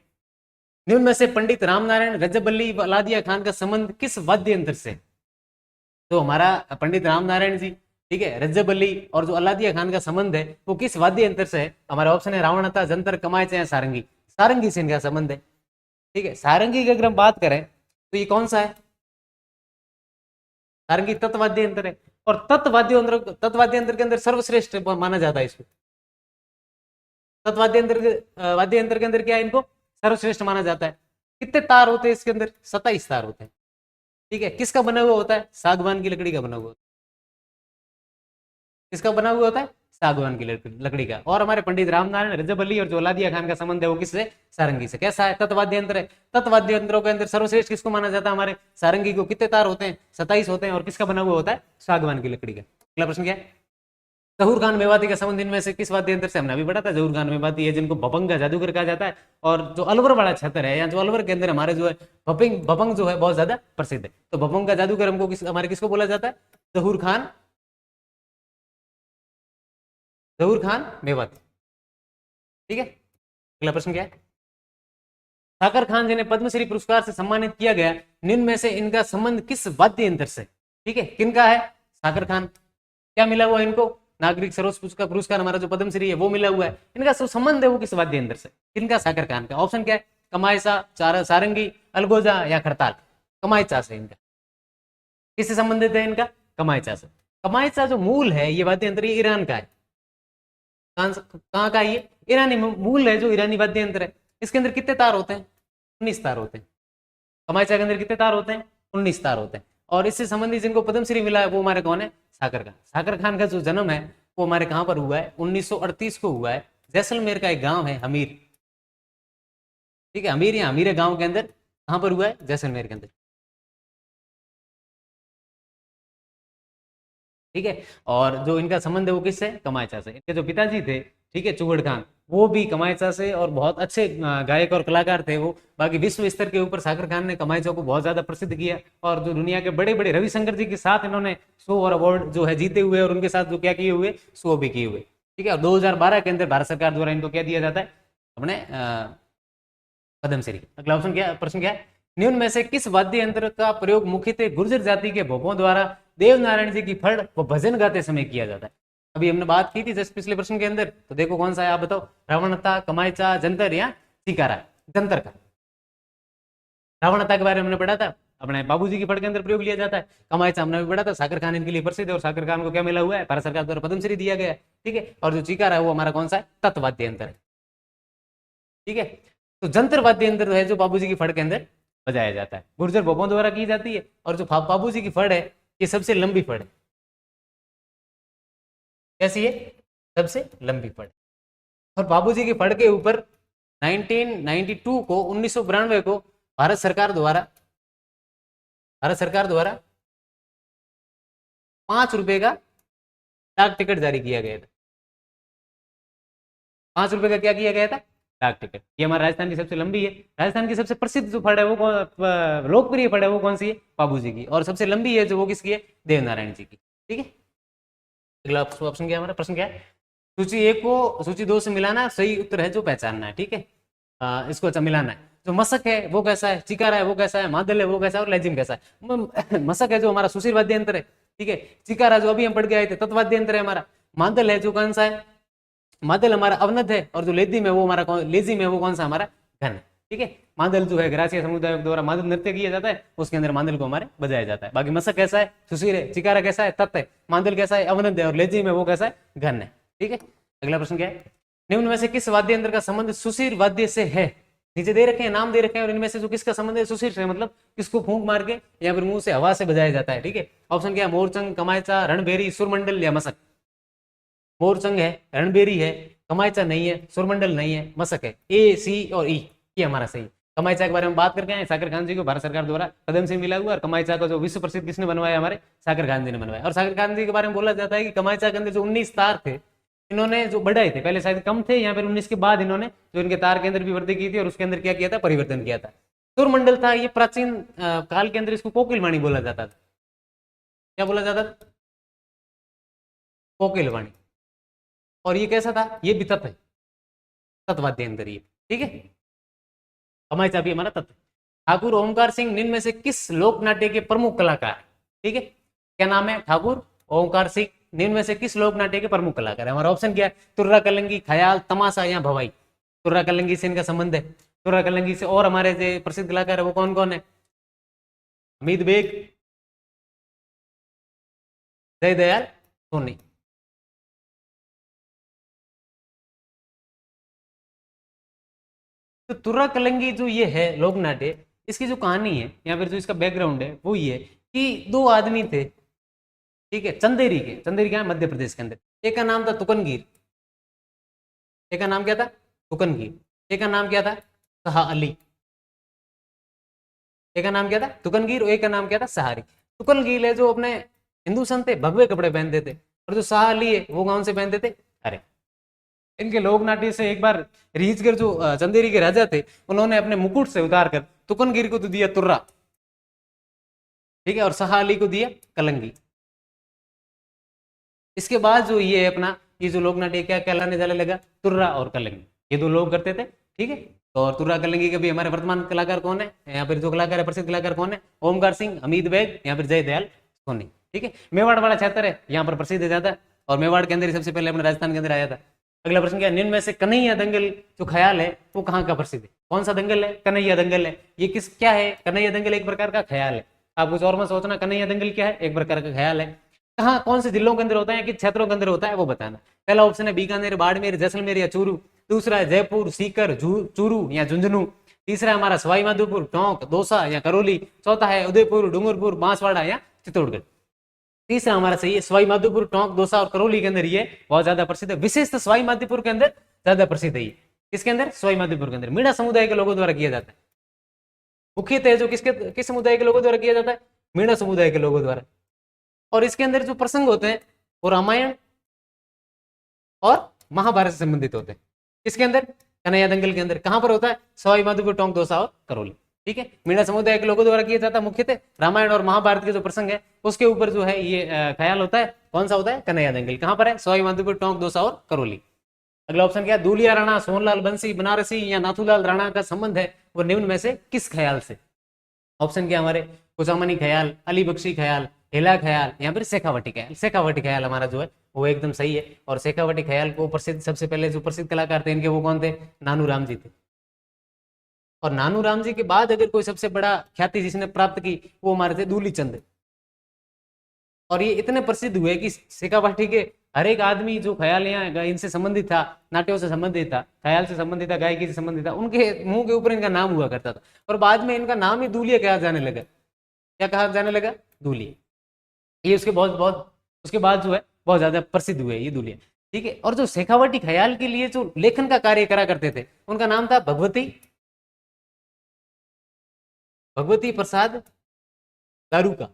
निम्न में से पंडित रामनारायण रजबल्ली व अलादिया खान का संबंध किस वाद्य यंत्र से? तो हमारा पंडित रामनारायण जी, ठीक है, रज्जब अली और जो अलादिया खान का संबंध है वो किस वाद्य यंत्र से है? हमारा ऑप्शन है रावणता, जंतर, कमायचा या सारंगी। सारंगी से इनका संबंध है, ठीक है। सारंगी की अगर हम बात करें तो ये कौन सा है? सारंगी तत्वाद्य यंत्र है। और तत्वाद्य यंत्र के अंदर सर्वश्रेष्ठ माना जाता है इसको। तत्वाद्य यंत्र वाद्य यंत्र के अंदर क्या है? इनको सर्वश्रेष्ठ माना जाता है। कितने तार होते हैं इसके अंदर? 27 तार होते हैं, ठीक है। किसका बना हुआ होता है? सागवान की लकड़ी का बना हुआ। किसका बना हुआ होता है? सागवान की लकड़ी का। और हमारे पंडित रामनारायण रजब अली और जो अलादिया खान का संबंध है वो किससे? सारंगी से। कैसा है? तत्वाद्य यंत्र है। तत्वाद्य यंत्रों के अंदर सर्वश्रेष्ठ किसको माना जाता है? हमारे सारंगी को। कितने तार होते हैं? 27 होते हैं। और किसका बना हुआ होता है? सागवान की लकड़ी का। अगला प्रश्न क्या है? जहूर खान मेवाती का संबंध इनमें से किस वाद्य यंत्र से? हमने अभी पढ़ा था। जहूर खान मेवाती है जिनको भपंग का जादूगर कहा जाता है। और जो अलवर वाला क्षेत्र है या जो अलवर के अंदर हमारे जो है भपंग जो है बहुत ज्यादा प्रसिद्ध है। तो भपंग का जादूगर हमको हमारे किसको बोला जाता है? जहूर खान मेवाती, ठीक है। अगला प्रश्न क्या है? साकर खान जिन्हें पद्मश्री पुरस्कार से सम्मानित किया गया, निम्न में से इनका संबंध किस वाद्य यंत्र से? ठीक है, किनका है? साकर खान। क्या मिला हुआ है इनको? नागरिक सर्वोच्च पुरस्कार हमारा जो पद्मश्री है वो मिला हुआ है। इनका जो संबंध है वो किस वाद्य यंत्र से? किनका? साकर खान का। ऑप्शन क्या है? कमायचा, सारंगी, अलगोजा या खड़ताल। कमायचा से इनका। किससे संबंधित है इनका? कमायचा से। कमायचा जो मूल है ये वाद्य यंत्र, ये ईरान का है। कहां का? ये ईरानी मूल है, जो ईरानी वाद्य यंत्र है। इसके अंदर कितने तार होते हैं? 19 तार होते हैं। कमायचा के अंदर कितने तार होते हैं? 19 तार होते हैं। और इससे संबंधित जिनको पद्मश्री मिला है वो हमारे कौन है? साकर खान। साकर खान का जो जन्म है वो हमारे कहां पर हुआ है? 1938 को हुआ है। जैसलमेर का एक गांव है हमीर, ठीक है। हमीर या हमीरे गांव के अंदर कहां पर हुआ है? जैसलमेर के अंदर, ठीक है। और जो इनका संबंध है वो किससे? कमायचा से। इनके जो पिताजी थे, ठीक है, चुगड़ खान, वो भी कमायचा से और बहुत अच्छे गायक और कलाकार थे वो। बाकी विश्व स्तर के ऊपर साकर खान ने कमायचा को बहुत ज्यादा प्रसिद्ध किया। और जो दुनिया के बड़े बड़े रविशंकर जी के साथ इन्होंने शो और अवार्ड जो है जीते हुए, और उनके साथ जो क्या किए हुए, शो भी किए हुए, ठीक है। और 2012 के अंदर भारत सरकार द्वारा इनको क्या दिया जाता है? अपने पद्मश्री। अगला ऑप्शन क्या, प्रश्न क्या है? निम्न में से किस वाद्य यंत्र का प्रयोग मुख्यतः गुर्जर जाति के भोपों द्वारा देवनारायण जी की फड़ व भजन गाते समय किया जाता है? अभी हमने बात की थी जस्ट पिछले प्रश्न के अंदर, तो देखो कौन सा है, आप बताओ। रावणता, कमायचा, जंतर या चिकारा? जंतर का। रावणता के बारे में हमने पढ़ा था, अपने बाबूजी की फड़ के अंदर प्रयोग लिया जाता है। कमायचा हमने भी पढ़ा था, साकर खान इनके लिए प्रसिद्ध है और साकर खान को क्या मिला हुआ है? भारत सरकार द्वारा पद्मश्री दिया गया है, ठीक है। और जो चिकारा है वो हमारा कौन सा है? तत्वाद्य यंत्र है, ठीक है। तो जंतर वाद्य यंत्र है जो बाबूजी की फड़ के अंदर बजाया जाता है, गुर्जर भोपों द्वारा की जाती है। और जो बाबूजी की फड़ है ये सबसे लंबी फड़ है। कैसी है? सबसे लंबी फड़। और बाबूजी की फड़ के ऊपर 1992 को 1992 को भारत सरकार द्वारा 5 रुपए का डाक टिकट जारी किया गया था। 5 रुपए का क्या किया गया था? डाक टिकट। ये हमारा राजस्थान की सबसे लंबी है। राजस्थान की सबसे प्रसिद्ध जो फड़ है वो लोकप्रिय फड़ है वो कौन सी है? बाबूजी की। और सबसे लंबी है जो वो किसकी है? देवनारायण जी की, ठीक है। अगला ऑप्शन क्या है हमारा? प्रश्न क्या है? सूची 1 को सूची 2 से मिलाना, सही उत्तर है जो पहचानना है, ठीक है। इसको अच्छा मिलाना है। जो मशक है वो कैसा है? चिकारा है वो कैसा है? मादल है वो कैसा है? और लेजिम कैसा है? मशक है जो हमारा सुशील वाद्य यंत्र है, ठीक है। चिकारा जो अभी हम पढ़ के आए थे तत्वाद्य यंत्र है हमारा। मादल है जो कौन सा है? मादल हमारा अवनत है। और जो लेजिम है वो हमारा लेजिम है वो कौन सा? हमारा घन है, ठीक है। मादल जो है ग्रासीय समुदाय द्वारा मादल नृत्य किया जाता है, उसके अंदर मादल को हमारे बजाया जाता है। बाकी मशक कैसा है? सुशील है। चिकारा कैसा है? तत्व है। मादल कैसा है? अवनत है। और लेजिम है वो कैसा है? घन है, ठीक है। अगला प्रश्न क्या है? निम्न में से किस वाद्य यंत्र का संबंध सुशीर वाद्य से है? नीचे दे रखे हैं, नाम दे रखे हैं, और इनमें से जो किसका संबंध है सुशीर से, मतलब किसको फूंक मार के या फिर मुंह से हवा से बजाया जाता है, ठीक है। ऑप्शन क्या है? मोरचंग, कमायचा, रणभेरी, सुरमंडल या मशक? मोरचंग है, रणबेरी है, कमायचा नहीं है, सुरमंडल नहीं है, मशक है। ए, सी और ई, ये हमारा सही। कमायचा के बारे में बात करके आए, साकर खान जी को भारत सरकार द्वारा पद्मश्री मिला हुआ। और कमायचा को जो विश्व प्रसिद्ध किसने बनवाया? हमारे साकर खान जी ने बनवाया। और साकर खान जी के बारे में बोला जाता है कि कमायचा के अंदर जो 19 तार थे इन्होंने जो बढ़ाए थे, पहले शायद कम थे, यहाँ पर 19 के बाद इन्होंने जो इनके तार के अंदर भी वृद्धि की थी और उसके अंदर क्या किया था? परिवर्तन किया था। सुर मंडल था, ये प्राचीन काल के अंदर इसको कोकिल वाणी बोला जाता था। क्या बोला जाता था? कोकिल वाणी। और ये कैसा था? ये भी तत्व है, तत्वाद्य अंदर ये, ठीक है। हमारे चाबी हमारा तत्व। ठाकुर ओमकार सिंह निम्न में से किस लोक नाट्य के प्रमुख कलाकार हैं? ठीक है, क्या नाम है? ठाकुर ओमकार सिंह निम्न में से किस लोक नाट्य के प्रमुख कलाकार है? हमारा ऑप्शन क्या है? तुर्रा कलंगी, ख्याल, तमाशा या भवाई। तुर्रा कलंगी से इनका संबंध है। तुर्रा कलंगी से और हमारे जो प्रसिद्ध कलाकार है वो कौन कौन है? हमीद बेग, जयदयाल सोनी। तो तुर्रा कलंगी जो ये है लोक नाट्य, इसकी जो कहानी है या फिर जो इसका बैकग्राउंड है वो ये है कि दो आदमी थे, ठीक है, चंदेरी के। चंदेरी क्या है? मध्य प्रदेश के अंदर। एक का नाम था तुकनगीर, एक का नाम क्या था? तुकनगीर। एक का नाम क्या था? शाह अली। एक का नाम क्या था? तुकनगीर। और एक का नाम क्या था? सहारी। तुकनगीर है जो अपने हिंदू संत थे, भगवे कपड़े पहनते थे, और जो शाह अली है वो कौन से पहनते थे? अरे, इनके लोक नाट्य से एक बार रीछगढ़ जो चंदेरी के राजा थे, उन्होंने अपने मुकुट से उतार कर तुकनगीर को तो दिया तुर्रा, ठीक है, और शाह अली को दिया कलंगी। इसके बाद जो ये है अपना ये जो लोक नाट्य क्या कहलाने जाने लगा? तुर्रा और कलंगी, ये दो लोग करते थे, ठीक है। तो और तुर्रा कलंगी के भी हमारे वर्तमान कलाकार कौन है? यहाँ पर जो कलाकार है, प्रसिद्ध कलाकार कौन है? ओमकार सिंह, हमीद बेग, यहाँ पर जयदयाल सोनी, ठीक है। मेवाड़ वाला क्षेत्र है, यहाँ पर प्रसिद्ध है ज्यादा, और मेवाड़ के अंदर सबसे पहले अपने राजस्थान के अंदर आया था। अगला प्रश्न क्या? निम्न में से कन्हैया दंगल जो ख्याल है वो कहाँ का प्रसिद्ध है? कौन सा दंगल है? कन्हैया दंगल है। ये किस क्या है? कन्हैया दंगल एक प्रकार का ख्याल है। आप कुछ और मत सोचना, कन्हैया दंगल क्या है? एक प्रकार का ख्याल है। कहाँ, कौन से जिलों के अंदर होता है, किस क्षेत्रों के अंदर होता है वो बताना। पहला ऑप्शन है बीकानेर, बाड़मेर, जैसलमेर या चूरू। दूसरा है जयपुर, सीकर, चूरू या झुंझुनू। तीसरा है हमारा सवाई माधोपुर, टोंक, दौसा या करौली। चौथा है उदयपुर, डूंगरपुर, बांसवाड़ा या चित्तौड़गढ़। तीसरा हमारा सही है सवाई माधोपुर, टोंक, दौसा और करौली के अंदर ये बहुत ज्यादा प्रसिद्ध है। विशेषतः सवाई माधोपुर के अंदर ज्यादा प्रसिद्ध है ये। किसके अंदर? सवाई माधोपुर के अंदर। मीणा समुदाय के लोगों द्वारा किया जाता है। मुख्यतः जो किस समुदाय के लोगों द्वारा किया जाता है? मीणा समुदाय के लोगों द्वारा। और इसके अंदर जो प्रसंग होते हैं वो रामायण और महाभारत से संबंधित होते हैं। इसके अंदर कन्हैया दंगल के अंदर कहां पर होता है? सवाई माधोपुर, टोंक, दौसा और करौली, ठीक है। मीणा समुदाय के लोगों द्वारा किया जाता है मुख्यतः रामायण और महाभारत के जो प्रसंग है उसके ऊपर जो है ये ख्याल होता है। कौन सा होता है? कन्हैया दंगल। कहां पर है? सवाई माधोपुर, टोंक, दौसा और करौली। अगला ऑप्शन क्या? दूलिया राणा, सोनलाल बंसी, बनारसी या नाथूलाल राणा का संबंध है वो निम्न में से किस ख्याल से? ऑप्शन क्या हमारे? कुचामनी ख्याल, अली बख्शी ख्याल, हेला ख्याल या फिर शेखावटी ख्याल। शेखावटी ख्याल हमारा जो है वो एकदम सही है। और शेखावटी ख्याल को प्रसिद्ध, सबसे पहले जो प्रसिद्ध कलाकार थे इनके वो कौन थे? नानू राम जी थे। और नानू राम जी के बाद अगर कोई सबसे बड़ा ख्याति जिसने प्राप्त की वो हमारे थे दूली चंद। और ये इतने प्रसिद्ध हुए कि शेखावटी के हर एक आदमी जो ख्याल यहाँ इनसे संबंधित था, नाट्यों से संबंधित था, ख्याल से संबंधित था, गायकी से संबंधित था, उनके मुंह के ऊपर इनका नाम हुआ करता था। और बाद में इनका नाम ही दूलिया कहा जाने लगा। क्या कहा जाने लगा? दूलिया। ये उसके बहुत बहुत उसके बाद जो है बहुत ज्यादा प्रसिद्ध हुए ये दूलिया, ठीक है। और जो शेखावटी ख्याल के लिए जो लेखन का कार्य करा करते थे उनका नाम था भगवती प्रसाद दारूका।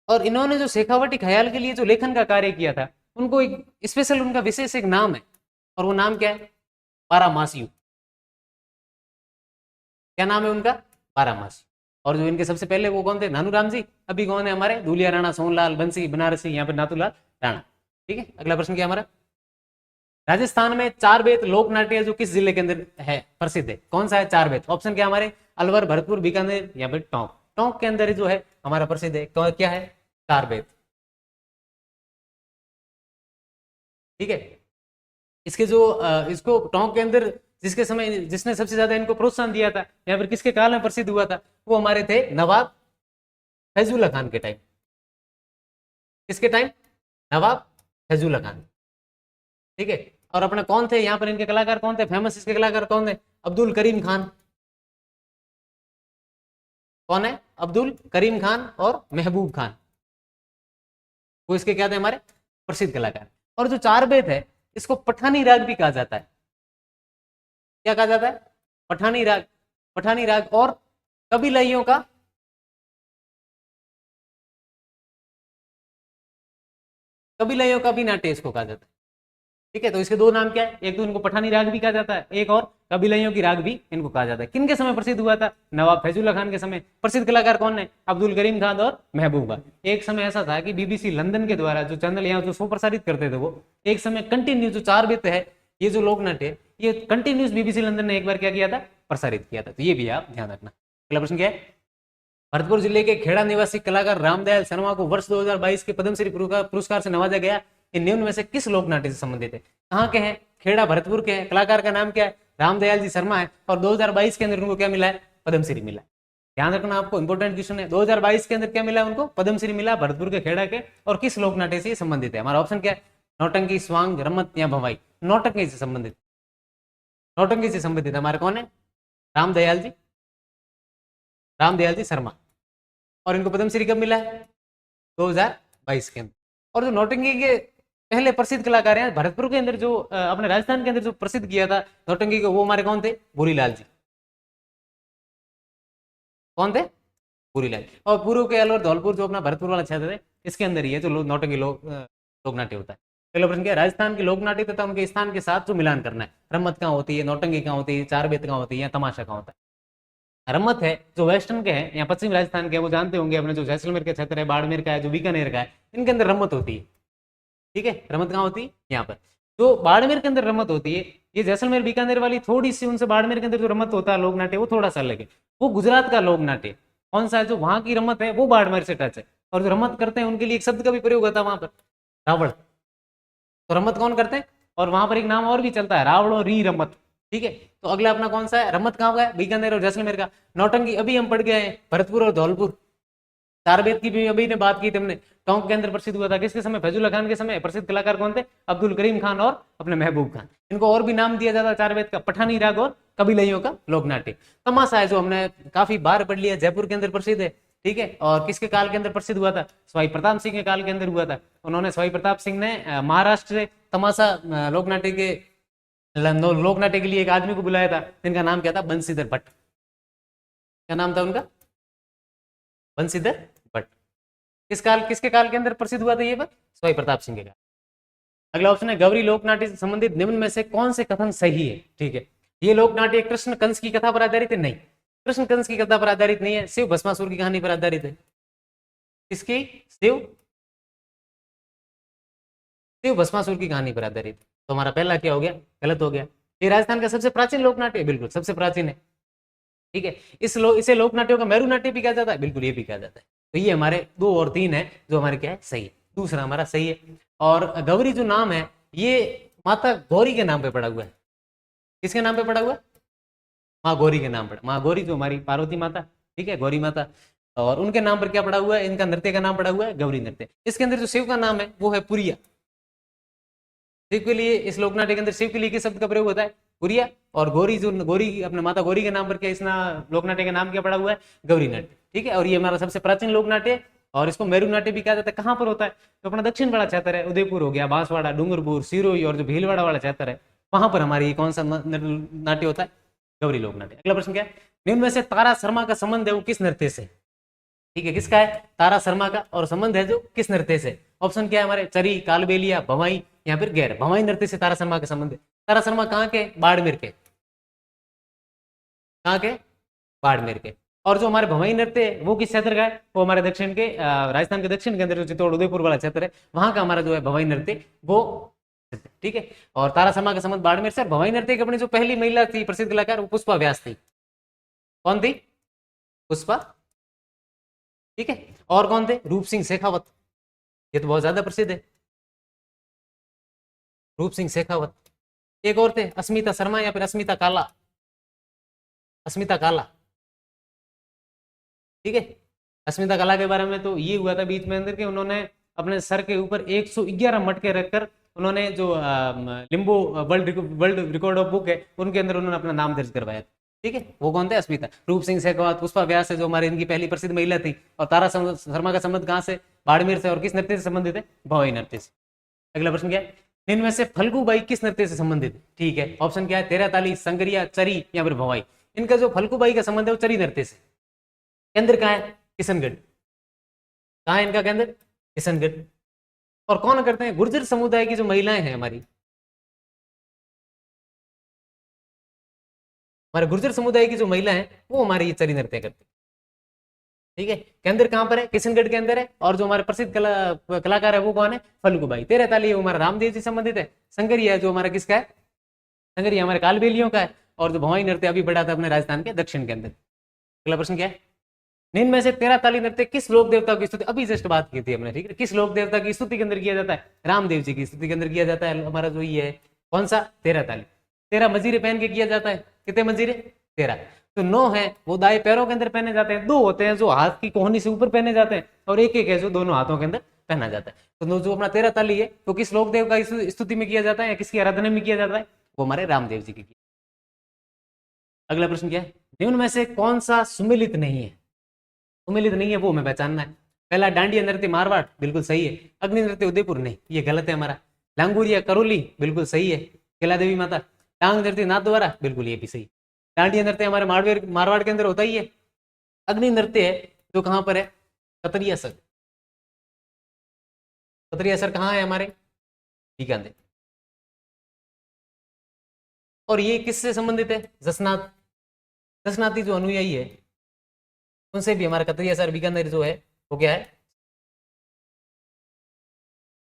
और इन्होंने जो शेखावटी ख्याल के लिए जो लेखन का कार्य किया था उनको एक स्पेशल, उनका विशेष एक नाम है। और वो नाम क्या है? बारामासियू। क्या नाम है उनका? बारामासी। और जो इनके सबसे पहले वो कौन थे? नानू राम जी। अभी कौन है हमारे? दूलिया राणा, सोनलाल बंसी, बनारसी, यहाँ पे नाथूलाल राणा, ठीक है। अगला प्रश्न क्या हमारा? राजस्थान में चार बेत लोक नाट्य जो किस जिले के अंदर है प्रसिद्ध है? कौन सा है चार बेत? ऑप्शन क्या हमारे? अलवर, भरतपुर, बीकानेर या फिर टोंक। टोंक के अंदर जो है हमारा प्रसिद्ध है, क्या है? चार बेत, ठीक है। इसके जो इसको टोंक के अंदर जिसके समय जिसने सबसे ज्यादा इनको प्रोत्साहन दिया था या फिर किसके काल में प्रसिद्ध हुआ था वो हमारे थे नवाब फैजुल्ला खान के टाइम। किसके टाइम? नवाब फैजुल्ला खान, ठीक है। और अपने कौन थे यहाँ पर इनके कलाकार? कौन थे फेमस इसके कलाकार? कौन थे? अब्दुल करीम खान। कौन है? अब्दुल करीम खान और महबूब खान, वो इसके क्या थे? हमारे प्रसिद्ध कलाकार। और जो चार बेत है इसको पठानी राग भी कहा जाता है। क्या कहा जाता है? पठानी राग। पठानी राग और कबीलाइयों का कबीलाइयों का भी नाट्य इसको कहा जाता है। ठीक है, तो इसके दो नाम क्या है, एक तो इनको पठानी राग भी कहा जाता है, एक और कबीलाइयों की राग भी इनको कहा जाता है। किनके समय प्रसिद्ध हुआ था, नवाब फैजुल्ला खान के समय। प्रसिद्ध कलाकार कौन है, अब्दुल करीम खान और महबूब खान। एक समय ऐसा था कि बीबीसी लंदन के द्वारा जो चैनल यहाँ जो शो प्रसारित करते थे, वो एक समय कंटिन्यू जो 4 बेत है, ये जो लोकनाट्य है, ये कंटिन्यूस बीबीसी लंदन ने एक बार क्या किया था, प्रसारित किया था। तो ये भी आप ध्यान रखना। अगला प्रश्न क्या है, भरतपुर जिले के खेड़ा निवासी कलाकार रामदयाल शर्मा को वर्ष 2022 के पद्मश्री पुरस्कार से नवाजा गया। ये निम्न में से किस लोकनाट्य से संबंधित है। कहाँ के हैं, खेड़ा भरतपुर के हैं। कलाकार का नाम क्या है, रामदयाल जी शर्मा है। और 2022 के अंदर उनको क्या मिला है, पद्मश्री मिला। ध्यान रखना, आपको इंपोर्टेंट क्वेश्चन है। 2022 के अंदर क्या मिला उनको, पद्मश्री मिला, भरतपुर के खेड़ा के। और किस लोकनाट्य से संबंधित है। हमारा ऑप्शन क्या है, नौटंकी, स्वांग, रमत या भवाई। नौटंकी से संबंधित, नौटंकी से संबंधित हमारे कौन है, रामदयाल जी, रामदयाल जी शर्मा। और इनको पद्मश्री कब मिला है, 2022 के अंदर। और जो नौटंकी के पहले प्रसिद्ध कलाकार हैं भरतपुर के अंदर, जो अपने राजस्थान के अंदर जो प्रसिद्ध किया था नौटंकी को, वो हमारे कौन थे, भूरीलाल जी। कौन थे, भूरीलाल। और पूर्व के अलवर धौलपुर जो अपना भरतपुर वाला क्षेत्र है, इसके अंदर ही है जो नौटंकी लोकनाट्य होता है। पहला प्रश्न क्या है, राजस्थान के लोकनाट्य तथा उनके स्थान के साथ जो मिलान करना है। रम्मत कहाँ होती है, नौटंकी कहाँ होती है, चार बेत कहाँ होती है, तमाशा कहाँ होता है। रम्मत है जो वेस्टर्न के हैं या पश्चिम राजस्थान के, वो जानते होंगे अपने जो जैसलमेर के क्षेत्र है, बाड़मेर का है, जो बीकानेर का है, इनके अंदर रम्मत होती है। ठीक है, रम्मत कहाँ होती है, यहाँ पर। जो बाड़मेर के अंदर रम्मत होती है, ये जैसलमेर बीकानेर वाली थोड़ी सी उनसे, बाड़मेर के अंदर जो रम्मत होता है लोकनाट्य, वो थोड़ा सा अलग है। वो गुजरात का लोकनाट्य कौन सा है, जो वहां की रम्मत है वो बाड़मेर से टच है। और जो रम्मत करते हैं उनके लिए एक शब्द का भी प्रयोग होता है वहां पर, रावण। तो रम्मत कौन करते हैं, और वहां पर एक नाम और भी चलता है, रावण और री रम्मत। ठीक है, तो अगला अपना कौन सा है, रम्मत कहाँ का है, बीकानेर और जैसलमेर का। नौटंकी अभी हम पढ़ गए हैं, भरतपुर और धौलपुर। चार बेत की भी अभी ने बात की थी हमने, टोंक के अंदर प्रसिद्ध हुआ था, किसके समय, फैजुल्ला खान के समय। प्रसिद्ध कलाकार कौन थे, अब्दुल करीम खान और अपने महबूब खान। इनको और भी नाम दिया जाता है चार बेत का, पठानी राग और कबीलइयों का लोकनाट्य। तमाशा है जो हमने काफी बार पढ़ लिया, जयपुर के अंदर प्रसिद्ध है। ठीक है, और किसके काल के अंदर प्रसिद्ध हुआ था, सवाई प्रताप सिंह के काल के अंदर हुआ था। उन्होंने, सवाई प्रताप सिंह ने महाराष्ट्र से तमाशा लोकनाट्य के लोकनाट्य के लिए एक आदमी को बुलाया था, जिनका नाम क्या था, बंशीधर भट्ट। क्या नाम था उनका, बंशीधर भट्ट। किस काल, किसके काल के अंदर प्रसिद्ध हुआ था ये, सवाई प्रताप सिंह के काल। अगला ऑप्शन है, गौरी लोकनाट्य से संबंधित निम्न में से कौन से कथन सही है। ठीक है, ये लोकनाट्य कृष्ण कंस की कथा पर आधारित है, नहीं, कृष्ण कंस की कथा पर आधारित नहीं है, शिव भस्मासुर की कहानी पर आधारित है। इसकी शिव भस्मासुर की कहानी पर आधारित है। तो हमारा पहला क्या हो गया, गलत हो गया। ये राजस्थान का सबसे प्राचीन लोकनाट्य है, बिल्कुल सबसे प्राचीन है। ठीक है, इसे लोकनाट्यों का मेरू नाट्य भी कहा जाता है, बिल्कुल ये भी कहा जाता है। तो ये हमारे 2 और 3 है जो हमारे क्या है, सही है। दूसरा हमारा सही है। और गौरी जो नाम है, ये माता गौरी के नाम पे पड़ा हुआ है। किसके नाम पे पड़ा हुआ है, माँ गौरी के नाम पर। माँ गौरी जो हमारी पार्वती माता, ठीक है, गौरी माता, और उनके नाम पर क्या पड़ा हुआ है, इनका नृत्य का नाम पड़ा हुआ है गौरी नृत्य। इसके अंदर जो शिव का नाम है वो है पुरिया। शिव के लिए, इस लोकनाट्य के अंदर शिव के लिए किस शब्द का प्रयोग होता है, पुरिया। और गौरी, जो गौरी अपने माता गौरी के नाम पर क्या, इस लोकनाट्य का नाम क्या पड़ा हुआ है, गौरी नाट्य। ठीक है, और ये हमारा सबसे प्राचीन लोकनाट्य है। और इसको मेरू नाट्य भी कहा जाता है। कहाँ पर होता है, तो अपना दक्षिण वाला क्षेत्र है, उदयपुर हो गया, बांसवाड़ा, डूंगरपुर, सिरोही और जो भीलवाड़ा वाला क्षेत्र है, वहां पर हमारी कौन सा नाट्य होता है, गौरी लोकनाट्य। अगला प्रश्न क्या है, निम्न में से तारा शर्मा का संबंध है वो किस नृत्य से। ठीक है, किसका है, तारा शर्मा का, और संबंध है जो किस नृत्य से। ऑप्शन क्या है हमारे, चरी, कालबेलिया, भवाई या फिर गैर। भवाई नृत्य से तारा शर्मा का संबंध है। तारा शर्मा कहाँ के, बाड़मेर के, कहाँ के, बाड़मेर के। और जो हमारे भवाई नृत्य है वो किस क्षेत्र का है, वो हमारे दक्षिण के, राजस्थान के दक्षिण के अंदर जो चित्तौड़ उदयपुर वाला क्षेत्र है, वहां का हमारा जो है भवाई नृत्य वो। ठीक है, और तारा शर्मा का संबंध बाड़मेर से। भवाई नृत्य की अपनी जो पहली महिला थी प्रसिद्ध कलाकार, वो पुष्पा व्यास थी। कौन थी, पुष्पा। ठीक है, और कौन थे, रूप सिंह शेखावत। ये तो बहुत ज्यादा प्रसिद्ध है, रूप सिंह शेखावत। एक और थे, अस्मिता शर्मा या फिर अस्मिता काला, अस्मिता काला। ठीक है, अस्मिता काला के बारे में तो ये हुआ था बीच में अंदर के, उन्होंने अपने सर के ऊपर 111 मटके रखकर उन्होंने जो Limbo world record of book है, उनके अंदर उन्होंने अपना नाम दर्ज करवाया। ठीक है, वो कौन थे, अस्मिता। रूप सिंह शेखावत, पुष्पा व्यास है जो हमारी इनकी पहली प्रसिद्ध महिला थी। और तारा शर्मा का संबंध कहाँ से, बाड़मेर से। और किस नृत्य से संबंधित है, भवाई नृत्य से। अगला प्रश्न क्या है, इनमें से फल्गुबाई किस नृत्य से संबंधित है। ठीक है, ऑप्शन क्या है, तेरह ताली, संगरिया, चरी या फिर भवाई। इनका जो फल्गुबाई का संबंध है वो चरी नृत्य से। केंद्र कहाँ है, किशनगढ़। कहाँ है इनका केंद्र, किशनगढ़। और कौन करते हैं, गुर्जर समुदाय की जो महिलाएं हैं हमारी, हमारे गुर्जर समुदाय की जो महिला है वो हमारे ये चरी नृत्य करती है। ठीक है, केंद्र कहाँ पर है? किशनगढ़ के अंदर है। और जो हमारे प्रसिद्ध कलाकार है वो कौन है? फल्गुबाई। तेरह ताली वो हमारा रामदेव जी संबंधित है। संगरिया जो हमारा किसका है? संगरिया हमारे कालबेलियों का है। और जो भवाई नृत्य अभी बढ़ा था अपने राजस्थान के दक्षिण के अंदर। अगला प्रश्न क्या है? निम्न में से तेरह ताली नृत्य किस लोक देवता की स्तुति, अभी जस्ट बात की थी हमने, ठीक है, किस लोक देवता की स्तुति के अंदर किया जाता है? रामदेव जी की स्तुति के अंदर किया जाता है हमारा जो ये है कौन सा? तेरह ताली। 13 मजीरे पहन के किया जाता है। कितने मजीरे? 13। तो 9 है वो दाएं पैरों के अंदर पहने जाते हैं, 2 होते हैं जो हाथ की कोहनी से ऊपर पहने जाते हैं, और एक एक है जो दोनों हाथों के अंदर पहना जाता है। तो जो अपना 13 ताली है तो किस लोक देव का स्तुति में किया जाता है या किसकी आराधना में किया जाता है? वो हमारे रामदेव जी की। अगला प्रश्न क्या है? निम्न में से कौन सा सुमिलित नहीं है? सुमिलित नहीं है वो हमें पहचानना है। पहला डांडिया नृत्य मारवाड़, बिल्कुल सही है। अग्नि नृत्य उदयपुर, नहीं, ये गलत है हमारा। लांगुरिया करौली, बिल्कुल सही है, केला देवी माता। टांग नृत्य नाथद्वारा, बिल्कुल ये भी सही। डांडिया नृत्य हमारे मारवाड़ के अंदर होता ही है। अग्नि नृत्य है जो कहाँ पर है? कतरिया सर। कतरिया सर कहाँ है हमारे? बीकानेर। और ये किससे संबंधित है? जसनाथ। जसनाथी जो अनुयायी है उनसे भी हमारा कतरिया सर बीकानेर जो है वो क्या है?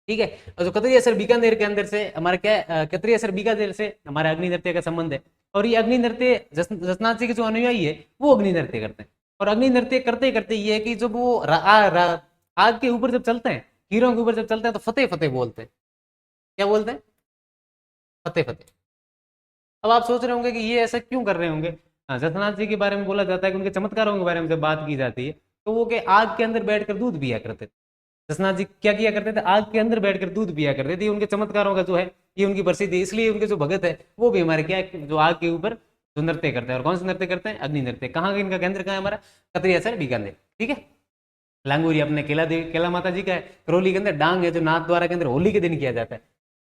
ठीक है। और जो कतरिया सर बीकानेर के अंदर से हमारा क्या है? कतरिया सर बीकानेर से हमारे अग्नि नृत्य का संबंध है। और ये अग्नि नृत्य जसनाथ जी के जो अनुयायी है वो अग्नि नृत्य करते हैं। और अग्नि नृत्य करते करते ये है कि जब वो आग के ऊपर जब चलते हैं, हीरों के ऊपर जब चलते हैं तो फतेह फतेह बोलते हैं। क्या बोलते हैं? फतेह फतेह। अब आप सोच रहे होंगे कि ये ऐसा क्यों कर रहे होंगे? हाँ, जसनाथ जी के बारे में बोला जाता है कि उनके चमत्कारों के बारे में जब बात की जाती है तो वो के आग के अंदर बैठकर दूध पिया करते थे। जसनाथ जी क्या किया करते थे? आग के अंदर बैठकर दूध पिया करते थे। उनके चमत्कारों का जो है ये उनकी प्रसिद्धि, इसलिए उनके जो भगत है वो भी हमारे क्या है, जो आग के ऊपर जो नृत्य करते हैं। और कौन से नृत्य करते हैं? अग्नि नृत्य। कहाँ इनका केंद्र कहाँ है हमारा? कतरिया सर बीकानेर। ठीक है। लांगूरी अपने केला माता जी का है। करौली के अंदर डांग है जो नाथ द्वारा के अंदर होली के दिन किया जाता है।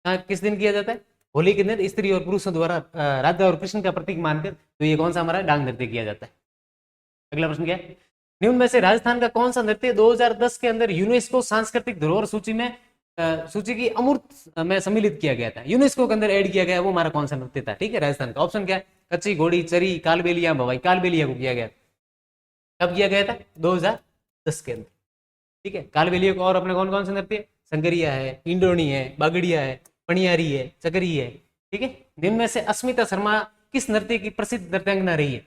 हाँ, किस दिन किया जाता है? होली के दिन स्त्री और पुरुषों द्वारा राधा और कृष्ण का प्रतीक मानकर तो ये कौन सा हमारा डांग नृत्य किया जाता है। अगला प्रश्न क्या है? निम्न में से राजस्थान का कौन सा नृत्य 2010 के अंदर यूनेस्को सांस्कृतिक धरोहर सूची में सूची की अमूर्त में सम्मिलित किया गया था? यूनेस्को के अंदर ऐड किया गया वो हमारा कौन सा नृत्य था? ठीक है, राजस्थान का। ऑप्शन क्या है? कच्ची घोड़ी, चरी, कालबेलिया, भवाई। कालबेलिया को किया गया। कब किया गया था? 2010 के अंदर। ठीक है। कालबेलिया को और अपने कौन कौन से नृत्य? संगरिया है, इंडोनी है, बागड़िया है, पणियारी है, चकरी है। ठीक है। दिन में से अस्मिता शर्मा किस नृत्य की प्रसिद्ध नृत्यांगना रही है?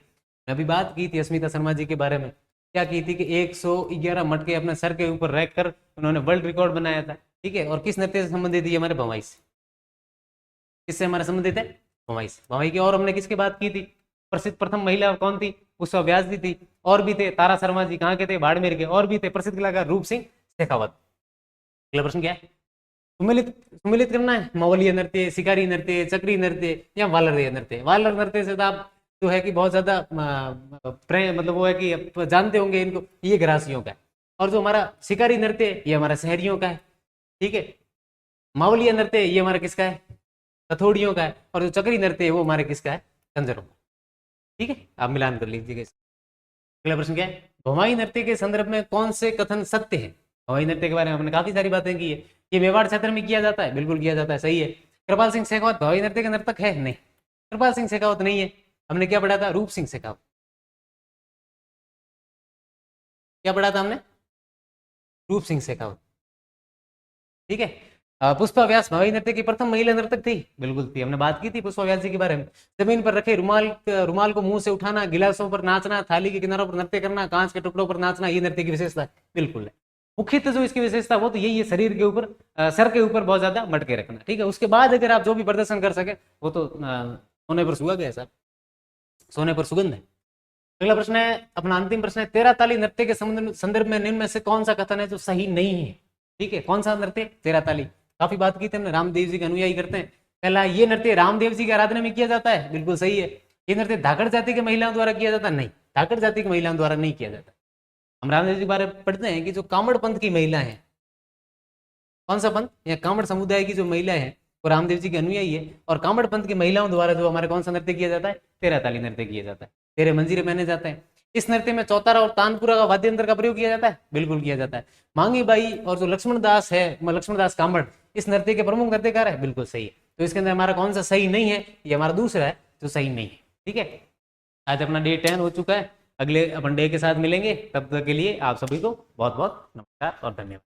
मैं अभी बात की थी अस्मिता शर्मा जी के बारे में। क्या की थी कि 111 मटके अपने सर के ऊपर रख कर उन्होंने वर्ल्ड रिकॉर्ड बनाया था। ठीक है। और किस नृत्य से संबंधित है? हमारे भवाई से। किससे हमारा संबंधित है? भवाई से। भवाई की और हमने किसकी बात की थी? प्रसिद्ध प्रथम महिला कौन थी? पुष्पा व्यास जी थी। और भी थे तारा शर्मा जी, कहाँ के थे? बाड़मेर के। और भी थे प्रसिद्ध कलाकार रूप सिंह शेखावत। अगला प्रश्न क्या है? सुमिलित सुमिलित करना है। मवलीय नृत्य, शिकारी नृत्य, चक्री नृत्य या वालर नृत्य। वालर नृत्य से तो आप जो है कि बहुत ज्यादा प्रेम, मतलब वो है कि आप जानते होंगे इनको, ये ग्रासियों का है। और जो हमारा शिकारी नृत्य ये हमारा शहरियों का है। ठीक है। मावलीय नृत्य ये हमारा किसका है? कथोड़ियों का है। और जो चक्री नृत्य है वो हमारे किसका है? कंजरों का। ठीक है, आप मिलान कर लीजिएगा। अगला प्रश्न क्या है? भवाई नृत्य के संदर्भ में कौन से कथन सत्य है? भवाई नृत्य के बारे में हमने काफी सारी बातें की है। ये मेवाड़ क्षेत्र में किया जाता है, बिल्कुल किया जाता है, सही है। कृपाल सिंह शेखावत भवाई नृत्य के नर्तक है? नहीं, कृपाल सिंह शेखावत नहीं है। हमने क्या पढ़ा था? रूप सिंह शेखावत। क्या पढ़ा था हमने? रूप सिंह शेखावत। ठीक है। पुष्पा व्यास भवाई नृत्य की प्रथम महिला नर्तक थी, बिल्कुल थी, हमने बात की थी पुष्पा व्यास जी के बारे में। जमीन पर रखे रुमाल रुमाल को मुंह से उठाना, गिलासों पर नाचना, थाली के किनारों पर नृत्य करना, कांच के टुकड़ों पर नाचना, ये नृत्य की विशेषता है, बिल्कुल है। मुख्यतः जो इसकी विशेषता वो तो यही है, शरीर के ऊपर सर के ऊपर बहुत ज्यादा मटके रखना। ठीक है। उसके बाद अगर आप जो भी प्रदर्शन कर सके वो तो सोने पर सुहाग है साहब, सोने पर सुगंध है। अगला प्रश्न है अपना अंतिम प्रश्न है, 13 ताली नृत्य के संदर्भ में निम्न में से कौन सा कथन है जो सही नहीं है? ठीक है, कौन सा नृत्य? 13 ताली। काफी बात की थी हमने, रामदेव जी के अनुयायी करते हैं। पहला, ये नृत्य रामदेव जी की आराधना में किया जाता है, बिल्कुल सही है। ये नृत्य धाकड़ जाति की महिलाओं द्वारा किया जाता है? नहीं, धाकड़ जाति की महिलाओं द्वारा नहीं किया जाता। हम रामदेव जी के बारे में पढ़ते हैं कि जो कामड़ पंथ की महिला है, कौन सा पंथ? या कामड़ समुदाय की जो महिला है वो रामदेव जी के अनुयायी है। और कामड़ पंथ की महिलाओं द्वारा जो हमारे कौन सा नृत्य किया जाता है? 13 ताली नृत्य किया जाता है। 13 मंजीरे पहने जाते हैं। इस नृत्य में चौतारा और तानपुरा का वाद्य यंत्र का प्रयोग किया जाता है, बिल्कुल किया जाता है। मांगी बाई और जो लक्ष्मण दास है, लक्ष्मण दास कामड़, इस नृत्य के प्रमुख नृत्यकार है, बिल्कुल सही है। तो इसके अंदर हमारा कौन सा सही नहीं है? ये हमारा दूसरा है जो सही नहीं है। ठीक है। आज अपना डे 10 हो चुका है, अगले अपन डे के साथ मिलेंगे, तब तक के लिए आप सभी को बहुत बहुत नमस्कार और धन्यवाद।